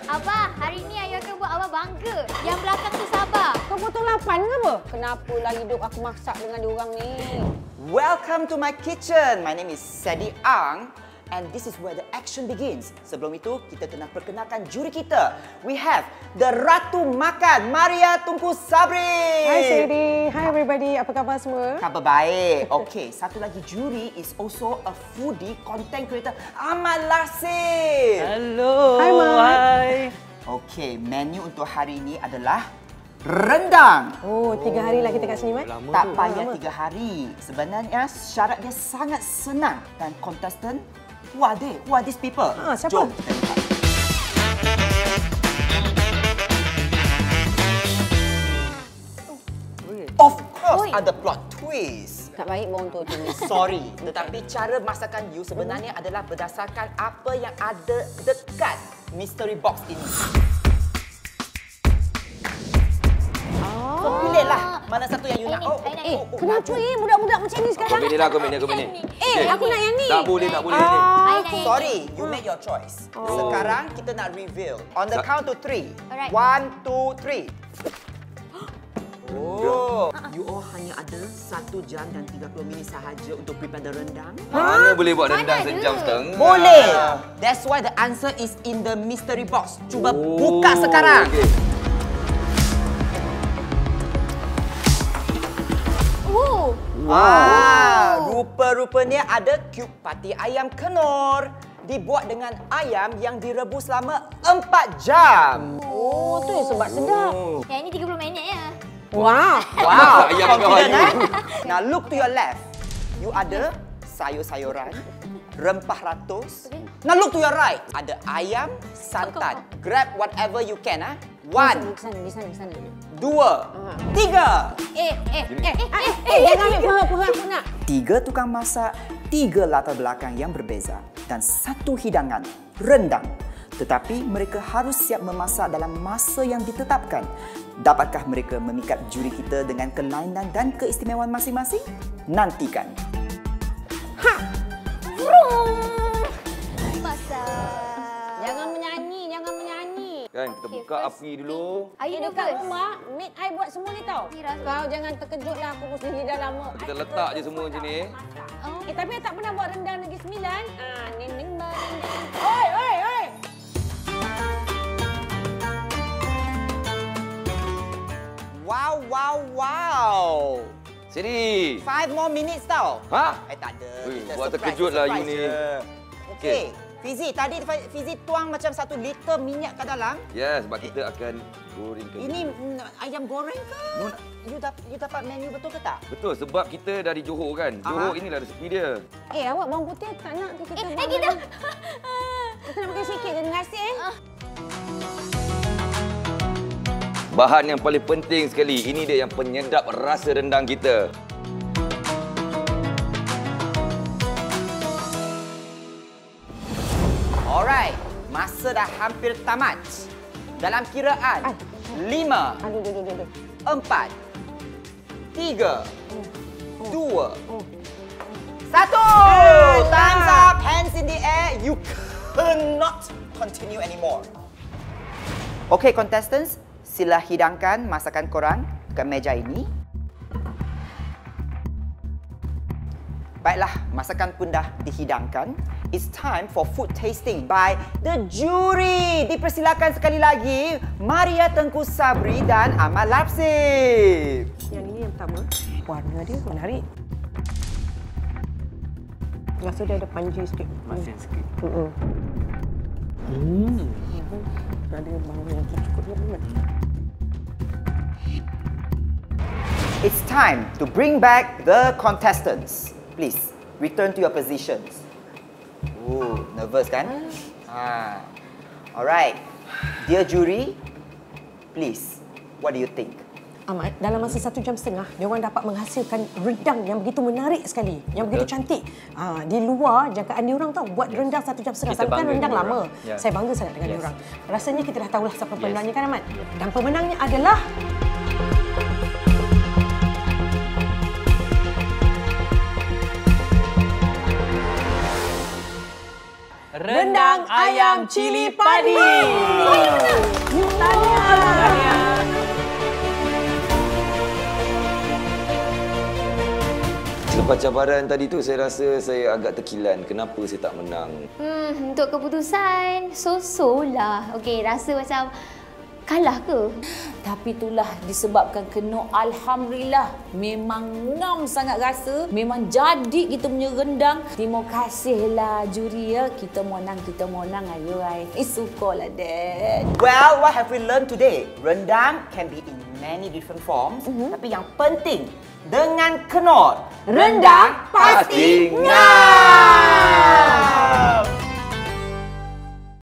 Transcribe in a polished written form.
Abah, hari ni ayah akan buat Abah bangga. Yang belakang tu sabar. Kau potong 8 ke apa? Kenapalah hidup aku masak dengan diorang ni? Welcome to my kitchen. My name is Sadie Ang. And this is where the action begins. Sebelum itu, kita kena perkenalkan juri kita. We have the Ratu Makan, Maria Tunku Sabri. Hi Sadie. Hi everybody. Apa khabar semua? Khabar baik. Okey, satu lagi juri is also a foodie content creator, Ahmad Lasif. Hello. Hi, Mat. Hi. Okey, menu untuk hari ini adalah rendang. Oh, 3 hari lah kita kat sini, Mat. Lama Tak tu. payah 3 hari. Sebenarnya syarat dia sangat senang. Dan contestant, who are they? Who are these people? Siapa? Jom kita lihat. Of course, ada plot twist. Tak baik bawang tu tulis. Sorry, tetapi cara masakan you sebenarnya adalah berdasarkan apa yang ada dekat mystery box ini. So, pilihlah mana satu yang you nak. Kenapa budak-budak macam ni sekarang? Kau pilih lah, aku pilih. Aku nak yang ni. Tak boleh ni. Sorry, you make your choice. Sekarang kita nak reveal. On the count to 3. Alright. 1, 2, 3. Oh, you all hanya ada 1 jam dan 30 minit sahaja untuk prepare the rendang. Mana boleh buat rendang Mana sejam ada? setengah? Boleh. That's why the answer is in the mystery box. Cuba buka sekarang. Okay. Rupa-rupanya ada cube pati ayam kenor. Dibuat dengan ayam yang direbus selama 4 jam. Oh, tu yang sebab sedap. Yang ini 30 minit ya. Wah. Wow, Ayam confident kau. eh? Now look to your left. You ada sayur-sayuran, rempah ratus. Now look to your right. Ada ayam, santan. Grab whatever you can. 1, Di sana. 2, 3. Jangan ambil perut aku nak. 3 tukang masak, 3 latar belakang yang berbeza dan 1 hidangan, rendang. Tetapi mereka harus siap memasak dalam masa yang ditetapkan. Dapatkah mereka memikat juri kita dengan kelainan dan keistimewaan masing-masing? Nantikan. Masak. Jangan menyanyi. Kan kita buka api dulu. Ayah Dekat nervous. rumah, maid I buat semua ni tau. Ni rasa. Kau jangan terkejutlah aku sendiri dah lama. Kita letak je semua macam ni. Tapi I tak pernah buat rendang Negeri Sembilan. Ning Oi. Wow. Sini. 5 more minutes tau. Ha? Tak ada. Ui, Kita buat surprise, terkejut lah you surprise ni. je. Okey. Okey. Fizi, tadi Fizi tuang macam 1 liter minyak ke dalam. Ya, sebab kita akan gorengkan. Ini ayam goreng ke? You dapat menu betul ke tak? Betul, sebab kita dari Johor kan. Johor inilah resepi dia. Awak bawang putih tak nak ke kita? Kita. Kita nak makan sikit je dengan nasi Bahan yang paling penting sekali. Ini dia yang penyedap rasa rendang kita. Alright, masa dah hampir tamat. Dalam kiraan 5, 4, 3, 2, 1. Time's up, hands in the air. You cannot continue anymore. Okay, contestants, sila hidangkan masakan korang ke meja ini. Baiklah, masakan pun dah dihidangkan. It's time for food tasting by the jury. Dipersilakan sekali lagi Maria Tengku Sabri dan Ahmad Lasif. Yang ini yang pertama. Warna dia menarik. Rasa dia ada panji sikit. Masin sikit. Ada bawang yang cukup dia. It's time to bring back the contestants. Please, return to your positions. Oh, nervous kan? Alright. Dear jury, please, what do you think? Ahmad, dalam masa 1 jam setengah, dia orang dapat menghasilkan rendang yang begitu menarik sekali, yang begitu cantik. Di luar jangkaan dia orang tahu buat rendang 1 jam setengah. Kita Selalu kan bangga rendang dengan lama. orang. Ya. Saya bangga sangat dengan dia orang. Rasanya kita dah tahulah siapa pemenangnya kan, Ahmad? Dan pemenangnya adalah rendang ayam cili padi. Lepas cabaran tadi tu saya rasa saya agak terkilan. Kenapa saya tak menang? Untuk keputusan so-so lah. Okey, rasa macam kalah ke? Tapi itulah disebabkan kena alhamdulillah memang ngam sangat rasa, memang jadi kita punya rendang. Terima kasihlah juri ya. Kita menang ayo ai. Sukalah dad. Well, what have we learned today? Rendang can be in many different forms, tapi yang penting dengan kenor, rendang pasti ngam.